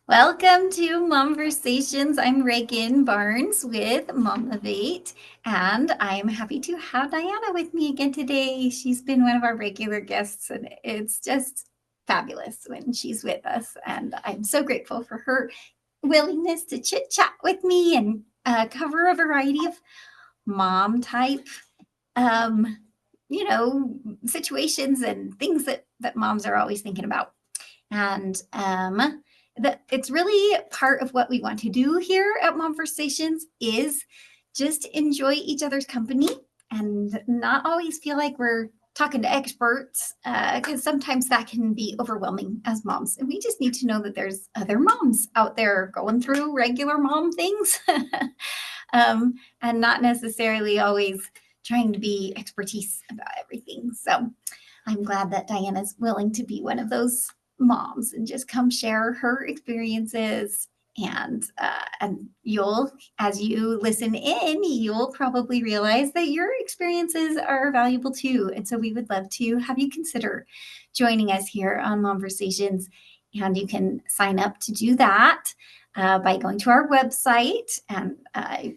Welcome to Momversations. I'm Regan Barnes with Momivate, and I'm happy to have Diana with me again today. She's been one of our regular guests, and it's just fabulous when she's with us. And I'm so grateful for her willingness to chit chat with me and cover a variety of mom type, um, situations and things that moms are always thinking about. And that it's really part of what we want to do here at Momversations is just enjoy each other's company and not always feel like we're talking to experts, because sometimes that can be overwhelming as moms. And we just need to know that there's other moms out there going through regular mom things, and not necessarily always trying to be expertise about everything. So I'm glad that Diana's willing to be one of those moms and just come share her experiences. And you'll, as you listen in, you'll probably realize that your experiences are valuable too. And so we would love to have you consider joining us here on Momversations. And you can sign up to do that by going to our website, and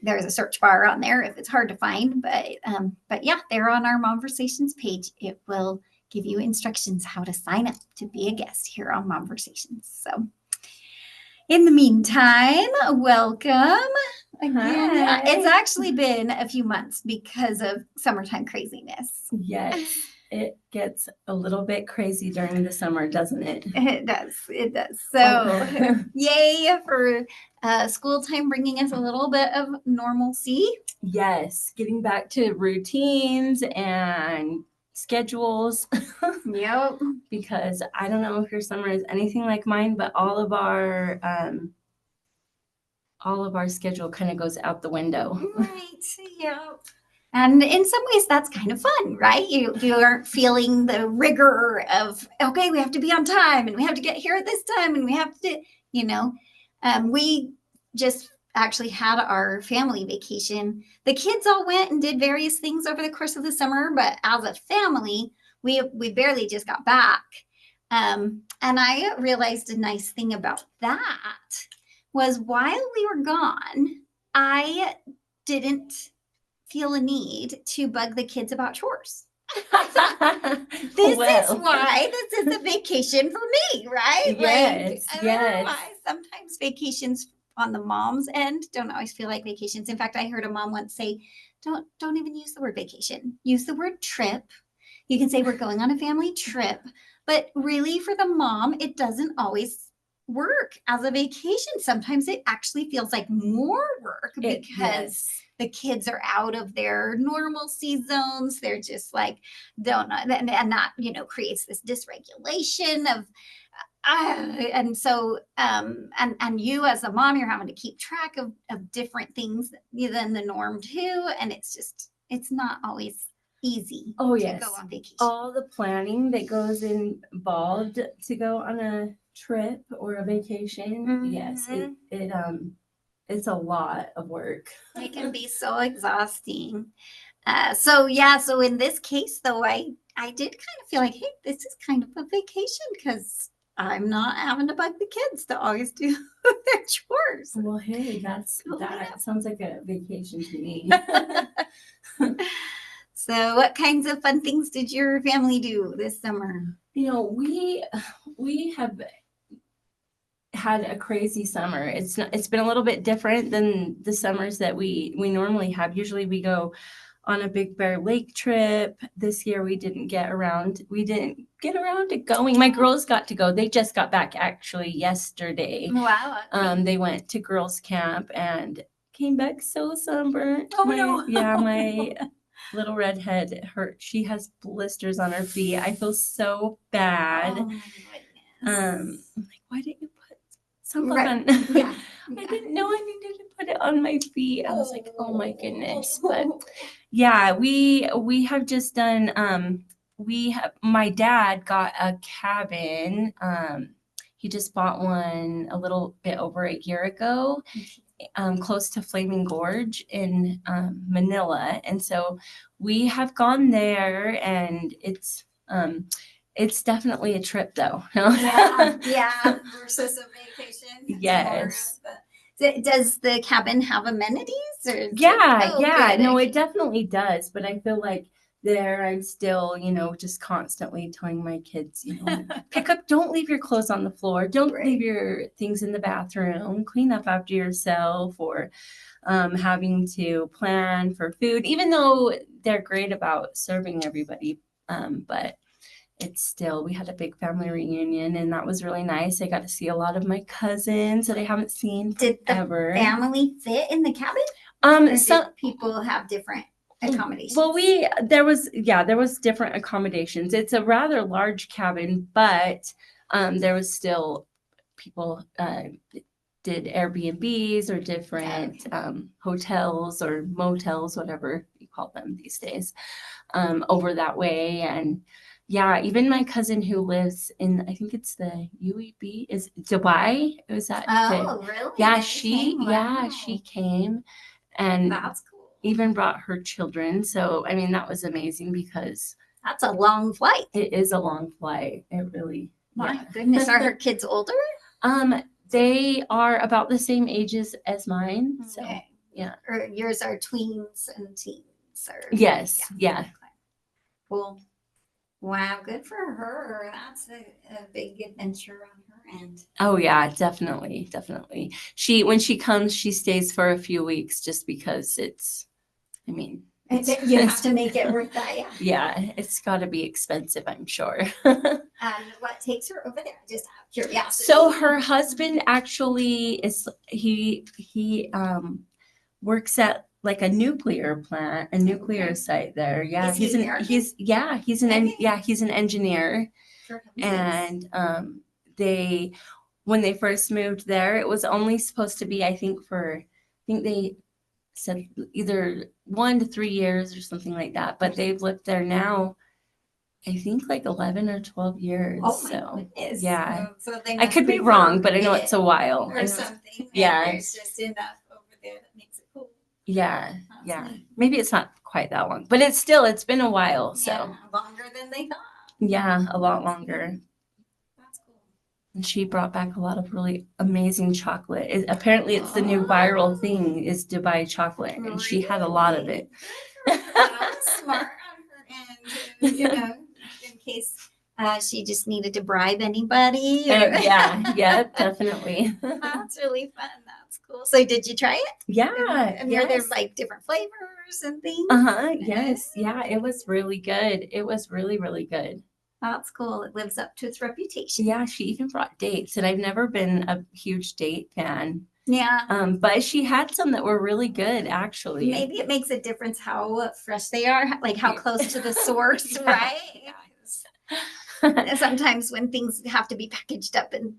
there's a search bar on there if it's hard to find. But yeah, there on our Momversations page, it will give you instructions how to sign up to be a guest here on Momversations. So in the meantime, welcome again. Hi. It's actually been a few months because of summertime craziness. Yes, it gets a little bit crazy during the summer, doesn't it? It does. It does. So, yay for school time bringing us a little bit of normalcy. Yes, getting back to routines and schedules. Yep. Because I don't know if your summer is anything like mine, but all of our schedule kind of goes out the window. Right. Yeah. And in some ways, that's kind of fun, right? You aren't feeling the rigor of, okay, we have to be on time and we have to get here at this time and we have to, you know, we just actually had our family vacation. The kids all went and did various things over the course of the summer, but as a family, we barely just got back. And I realized a nice thing about that was while we were gone, I didn't feel a need to bug the kids about chores. This is why this is a vacation for me, right? Yes, like, I don't know why sometimes vacations on the mom's end don't always feel like vacations. In fact, I heard a mom once say, don't even use the word vacation. Use the word trip. You can say we're going on a family trip, but really for the mom, it doesn't always work as a vacation. Sometimes it actually feels like more work because the kids are out of their normalcy zones. They're just like, don't know. And that, creates this dysregulation of, and so, and you as a mom, you're having to keep track of different things than the norm too. And it's not always easy to go on vacation. All the planning that goes involved to go on a trip or a vacation. Mm-hmm. Yes, it's a lot of work. It can be so exhausting. So in this case though, I did kind of feel like, hey, this is kind of a vacation because I'm not having to bug the kids to always do their chores. Well, hey, that sounds like a vacation to me. So what kinds of fun things did your family do this summer? We have had a crazy summer. It's been a little bit different than the summers that we normally have. Usually we go on a Big Bear Lake trip. This year we didn't get around to going. My girls got to go. They just got back actually yesterday. Wow. They went to girls camp and came back so sunburned. Oh no. Yeah, my little redhead hurt. She has blisters on her feet. I feel so bad. Oh my goodness. I'm like, why didn't you put sunblock on? Yeah. I didn't know I needed to put it on my feet. I was like, oh my goodness. But yeah, we have just done my dad got a cabin. He just bought one a little bit over a year ago, close to Flaming Gorge in Manila. And so we have gone there, and it's It's definitely a trip though. Yeah, versus a vacation. Yes. Does the cabin have amenities? Or Yeah. good. No, it definitely does. But I feel like there I'm still, just constantly telling my kids, don't leave your clothes on the floor. Don't leave your things in the bathroom. Clean up after yourself, or having to plan for food, even though they're great about serving everybody. But it's still, we had a big family reunion and that was really nice. I got to see a lot of my cousins that I haven't seen forever. Did the family fit in the cabin? Did people have different accommodations? Well, there was different accommodations. It's a rather large cabin, but there was still people did Airbnbs or different hotels or motels, whatever you call them these days, over that way. And yeah, even my cousin who lives in, I think it's the UAB, is Dubai. Was that? Really? Yeah, she came, and that's cool. Even brought her children. So I mean, that was amazing because that's a long flight. It is a long flight. It really. My goodness, are her kids older? They are about the same ages as mine. So yeah. Or yours are tweens and teens. Yes. Yeah. Cool. Wow, good for her. That's a big adventure on her end. Oh yeah, definitely. When she comes, she stays for a few weeks just because you have to make it worth that. Yeah, it's got to be expensive, I'm sure. What takes her over there? Just out of curiosity. So her husband actually he works at like a nuclear plant, a nuclear site there. Yeah, he's an engineer. And when they first moved there, it was only supposed to be, I think they said either 1 to 3 years or something like that, but they've lived there now, I think like 11 or 12 years. Oh my goodness. Yeah. So they I could be wrong, but I know it's a while. Or something. Yeah. There's just enough over there that makes it cool. Yeah. Neat. Maybe it's not quite that long, but it's been a while. So longer than they thought. Yeah, a lot longer. That's cool. And she brought back a lot of really amazing chocolate. Apparently it's the new viral thing is Dubai chocolate, and she had a lot of it. Smart on her end, in case she just needed to bribe anybody. Yeah, definitely. That's really fun. That's cool. So did you try it? Yeah. And are there like different flavors and things? Yes. Yeah, it was really good. It was really, really good. That's cool. It lives up to its reputation. Yeah, she even brought dates, and I've never been a huge date fan. Yeah. But she had some that were really good, actually. Maybe it makes a difference how fresh they are, like how close to the source, right? Sometimes when things have to be packaged up and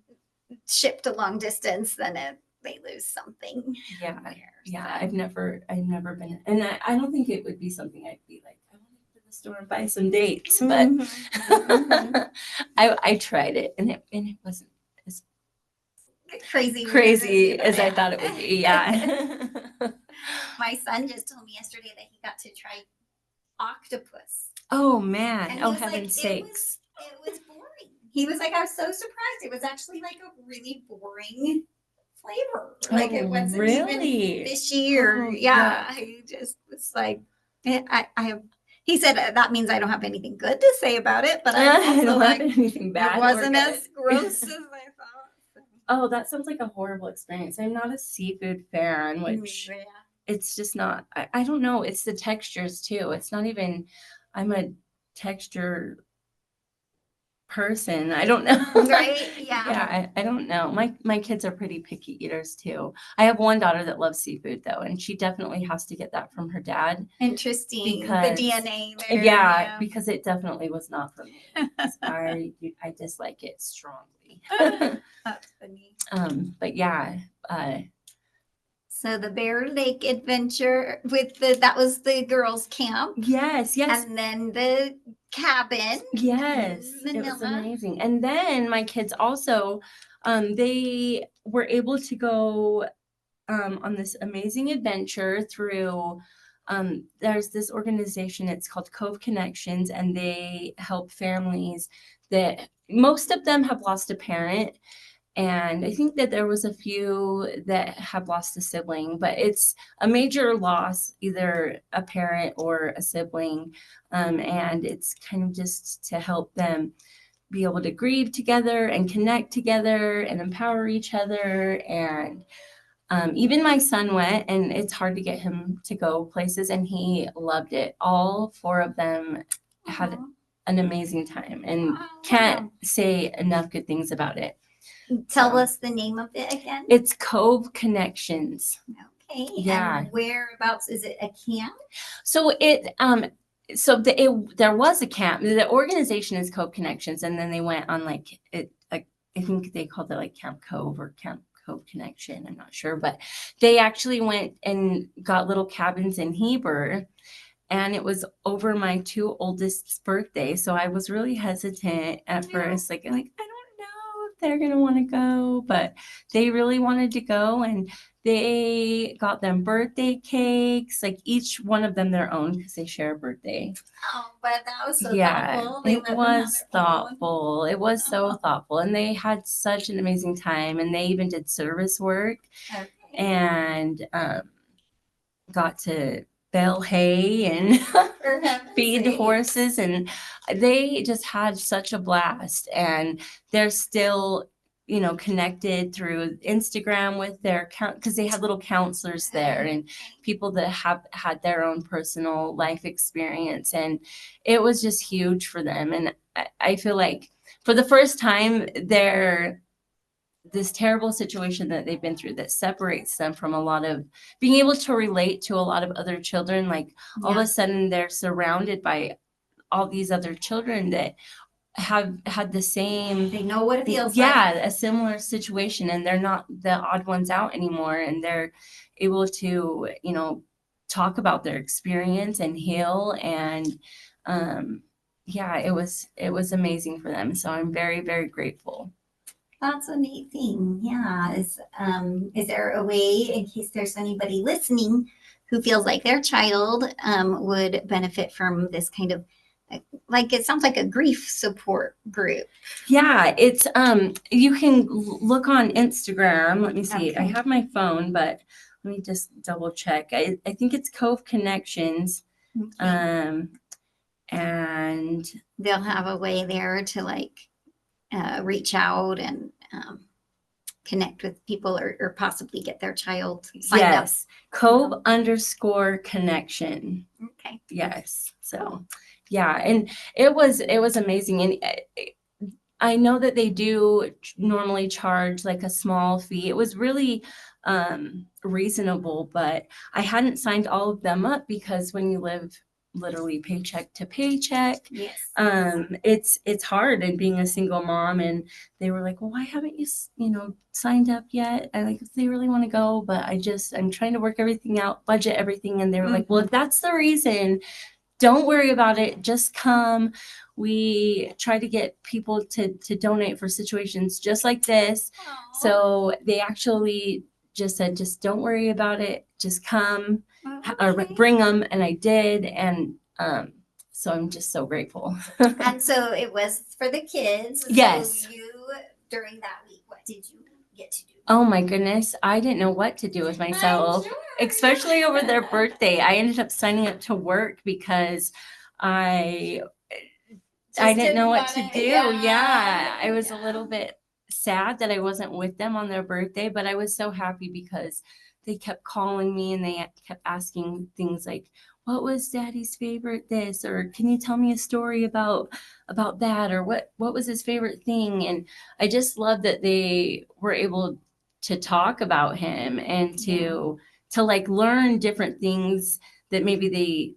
shipped a long distance, then they lose something. Yeah. I've never been, and I don't think it would be something I'd be like, I want to go to the store and buy some dates, but I tried it, and it wasn't as crazy as I thought it would be. Yeah. My son just told me yesterday that he got to try octopus. Oh man! Oh heaven's sakes! It was boring. He was like, I was so surprised. It was actually like a really boring flavor. Like it wasn't even fishy or He just was like, he said that means I don't have anything good to say about it, but I don't have anything bad. It wasn't as gross as I thought. Oh, that sounds like a horrible experience. I'm not a seafood fan, which it's just not. I don't know. It's the textures too. It's not even. I'm a texture person. I don't know. Right? Yeah. I don't know. My kids are pretty picky eaters too. I have one daughter that loves seafood though, and she definitely has to get that from her dad. Interesting. Because, the DNA there. Yeah, because it definitely was not for me. I dislike it strongly. That's funny. But yeah. So the Bear Lake adventure that was the girls' camp. Yes. And then the cabin. Yes. It was amazing. And then my kids also, they were able to go on this amazing adventure through there's this organization, it's called Cove Connections, and they help families that most of them have lost a parent. And I think that there was a few that have lost a sibling, but it's a major loss, either a parent or a sibling. And it's kind of just to help them be able to grieve together and connect together and empower each other. And even my son went, and it's hard to get him to go places, and he loved it. All four of them had an amazing time, and can't say enough good things about it. Tell us the name of it again. It's Cove Connections. Okay. Yeah. And whereabouts is it? A camp? So there was a camp. The organization is Cove Connections, and then they went on I think they called it like Camp Cove or Camp Cove Connection. I'm not sure, but they actually went and got little cabins in Heber. And it was over my two oldest's birthday. So I was really hesitant at first. I don't know if they're going to want to go, but they really wanted to go. And they got them birthday cakes, like each one of them their own, because they share a birthday. Oh, but that was so thoughtful. It was thoughtful. It was so thoughtful. And they had such an amazing time. And they even did service work and got to bale hay and feed horses, and they just had such a blast. And they're still connected through Instagram with their because they had little counselors there and people that have had their own personal life experience, and it was just huge for them. And I feel like for the first time this terrible situation that they've been through that separates them from a lot of being able to relate to a lot of other children. All of a sudden they're surrounded by all these other children that have had the same, they know what it feels like. A similar situation, and they're not the odd ones out anymore, and they're able to talk about their experience and heal. And it was amazing for them. So I'm very, very grateful. That's amazing. Yeah. Is there a way, in case there's anybody listening who feels like their child would benefit from this kind of, it sounds like a grief support group? Yeah, it's you can look on Instagram. Let me see. Okay. I have my phone, but let me just double check. I think it's Cove Connections. Okay. And they'll have a way there to reach out and connect with people or possibly get their child signed up. Yes, Cove_connection. Okay. Yes. So, yeah, and it was amazing. And I know that they do normally charge like a small fee. It was really reasonable, but I hadn't signed all of them up because when you live literally paycheck to paycheck, yes, it's hard, and being a single mom. And they were like, well, why haven't you signed up yet? I if they really want to go, but I'm trying to work everything out, budget everything. And they were like, well, if that's the reason, don't worry about it, just come. We try to get people to donate for situations just like this. Aww. So they actually just said, just don't worry about it, just come. Okay. Or bring them, and I did. And so I'm just so grateful. And so it was for the kids. Yes. So you, during that week, what did you get to do? Oh my goodness, I didn't know what to do with myself, especially over their birthday. I ended up signing up to work because I didn't know what to do. Yeah. I was a little bit sad that I wasn't with them on their birthday, but I was so happy because they kept calling me and they kept asking things like, what was Daddy's favorite this? Or can you tell me a story about that? Or what was his favorite thing? And I just love that they were able to talk about him and to learn different things that maybe they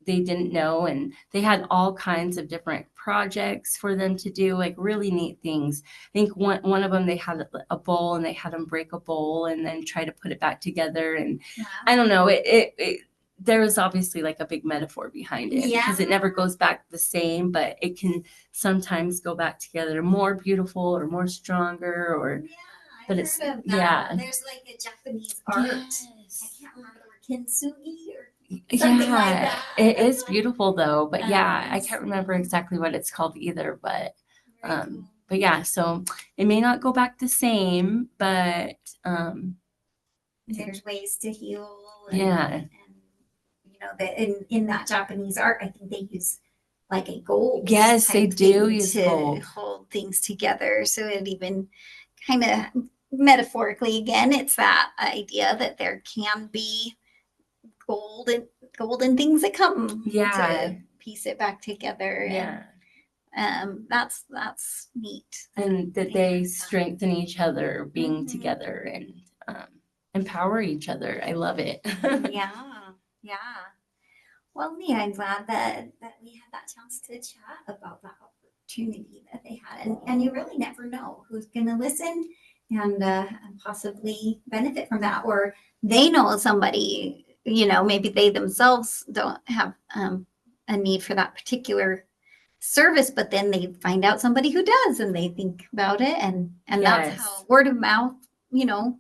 didn't know. And they had all kinds of different projects for them to do, like really neat things. I think one of them, they had a bowl and they had them break a bowl and then try to put it back together. And I don't know, it there was obviously like a big metaphor behind it, because it never goes back the same, but it can sometimes go back together more beautiful or more stronger, or but it's there's like a Japanese art. Yes. I can't remember, kintsugi, or something like that. It is beautiful though, but yeah, I So can't remember exactly what it's called either, but very cool. but yeah, so it may not go back the same, but there's ways to heal. And you know, that in that Japanese art, I think they use like a gold. Yes, type they do thing use to gold. hold things together. So it even kind of metaphorically, again, it's that idea that there can be golden things that come to piece it back together. Yeah. And that's neat. And that they strengthen each other being together and empower each other. I love it. Yeah. Well, neat. I'm glad that we had that chance to chat about that opportunity that they had. And you really never know who's going to listen and possibly benefit from that, or they know somebody, you know, maybe they themselves don't have a need for that particular service, but then they find out somebody who does and they think about it, and that's how word of mouth, you know,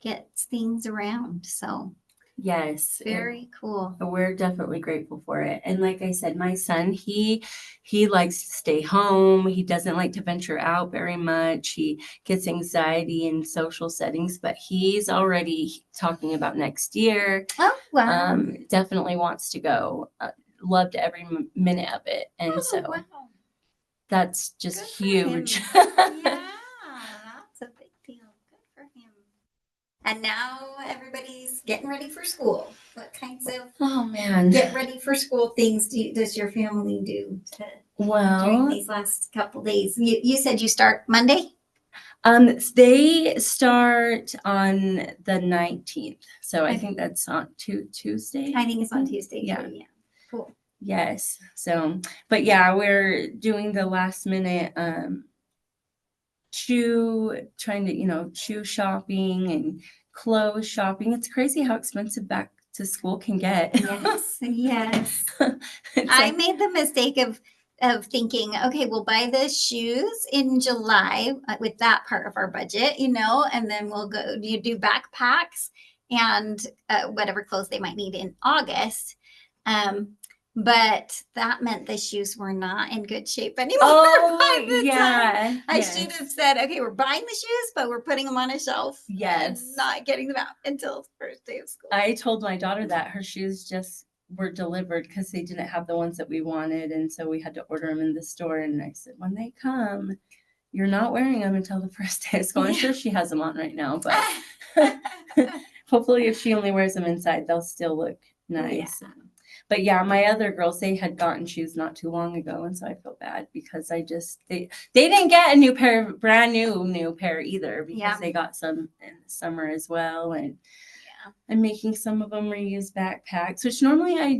gets things around. So yes, very cool. We're definitely grateful for it. And like I said, my son, he likes to stay home. He doesn't like to venture out very much. He gets anxiety in social settings, but he's already talking about next year. Oh, wow. Definitely wants to go. Loved every minute of it. And wow. That's just huge. Yeah, that's a big deal. Good for him. And now everybody's getting ready for school. What kinds of get ready for school things does your family do during these last couple days? You said you start Monday? They start on the 19th. So I think that's on Tuesday. I think it's on Tuesday. Yeah. Too. Yeah. Cool. Yes. So, but yeah, we're doing the last minute trying to, shoe shopping and clothes shopping. It's crazy how expensive back to school can get. Yes. I made the mistake of thinking, okay, we'll buy the shoes in July with that part of our budget, and then we'll go do backpacks and whatever clothes they might need in August. But that meant the shoes were not in good shape anymore. Oh, yeah. I should have said, okay, we're buying the shoes, but we're putting them on a shelf. Yes. And not getting them out until the first day of school. I told my daughter that her shoes just were delivered because they didn't have the ones that we wanted. And so we had to order them in the store. And I said, when they come, you're not wearing them until the first day of school. I'm sure she has them on right now, but hopefully if she only wears them inside, they'll still look nice. Yeah. But yeah, my other girls, they had gotten shoes not too long ago. And so I feel bad because they didn't get a new pair, brand new pair either, because they got some in the summer as well. And I'm making some of them reuse backpacks, which normally I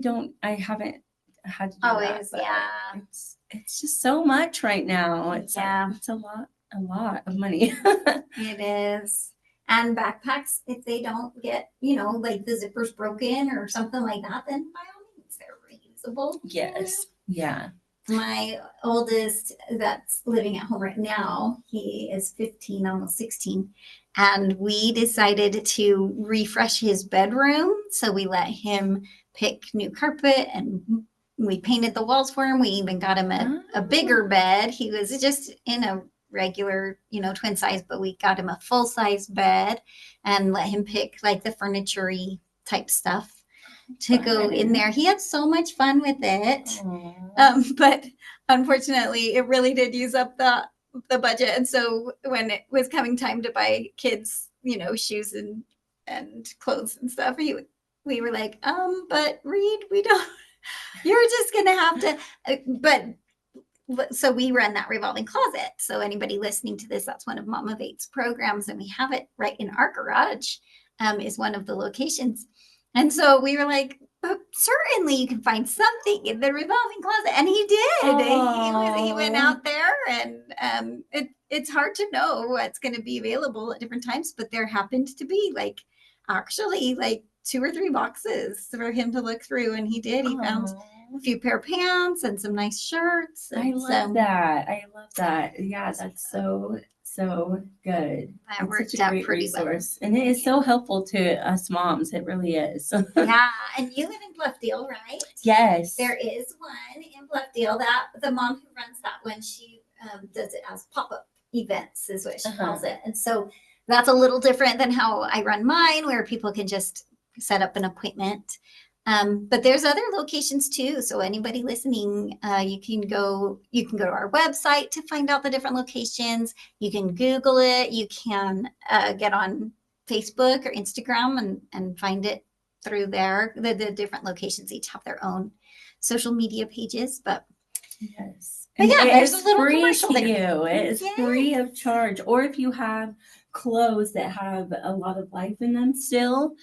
haven't had to do always, that. It's just so much right now. It's a lot of money. It is. And backpacks, if they don't get, like the zipper's broken or something like that, then by all means, they're reusable. Yes. Yeah. My oldest that's living at home right now, he is 15, almost 16. And we decided to refresh his bedroom. So we let him pick new carpet and we painted the walls for him. We even got him a bigger bed. He was just in a regular, twin size, but we got him a full size bed and let him pick like the furniture-y type stuff to go in there. He had so much fun with it. But unfortunately it really did use up the budget. And so when it was coming time to buy kids, shoes and clothes and stuff, we were like, but Reed, we don't, you're just going to have to, so we run that revolving closet. So anybody listening to this, that's one of Momivate's programs. And we have it right in our garage, is one of the locations. And so we were like, certainly you can find something in the revolving closet. And he did. He went out there and it's hard to know what's going to be available at different times, but there happened to be actually 2 or 3 boxes for him to look through. And he did. He found a few pair of pants and some nice shirts. I love that. I love that. Yeah, that's so good. That It's worked such a out great pretty well. resource. And it is so helpful to us moms. It really is. Yeah, and you live in Bluffdale, right? Yes. There is one in Bluffdale that the mom who runs that one, she does it as pop-up events is what she calls it. And so that's a little different than how I run mine, where people can just set up an appointment. But there's other locations too. So anybody listening, you can go to our website to find out the different locations. You can Google it. You can get on Facebook or Instagram and find it through there. The different locations each have their own social media pages, but yes. But yeah, there's a little free commercial to there. you. It is free of charge. Or if you have clothes that have a lot of life in them still,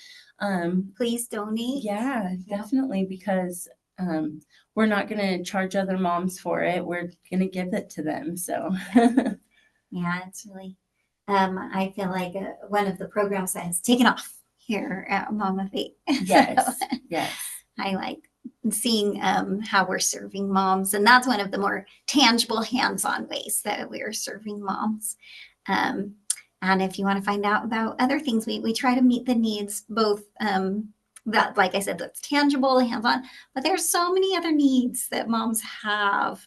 please donate. Yeah, definitely, because we're not going to charge other moms for it. We're going to give it to them. So yeah, it's really, I feel like one of the programs that has taken off here at Momivate. Yes, so, yes. I like seeing how we're serving moms, and that's one of the more tangible, hands-on ways that we're serving moms. And if you want to find out about other things, we try to meet the needs, both that, like I said, that's tangible, hands-on, but there's so many other needs that moms have.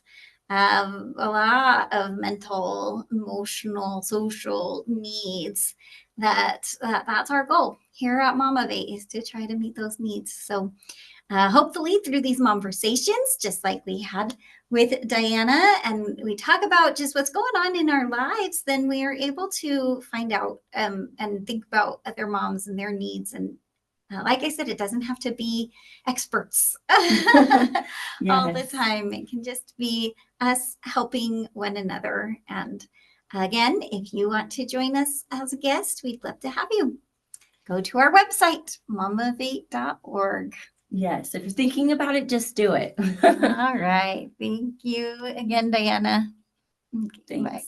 A lot of mental, emotional, social needs that's our goal here at Momivate, is to try to meet those needs. So hopefully through these Momversations, just like we had with Diana, and we talk about just what's going on in our lives, then we are able to find out and think about other moms and their needs. And like I said, it doesn't have to be experts all the time. It can just be us helping one another. And again, if you want to join us as a guest, we'd love to have you. Go to our website, momivate.org. Yes, if you're thinking about it, just do it. All right. Thank you again, Diana. Thanks. Bye.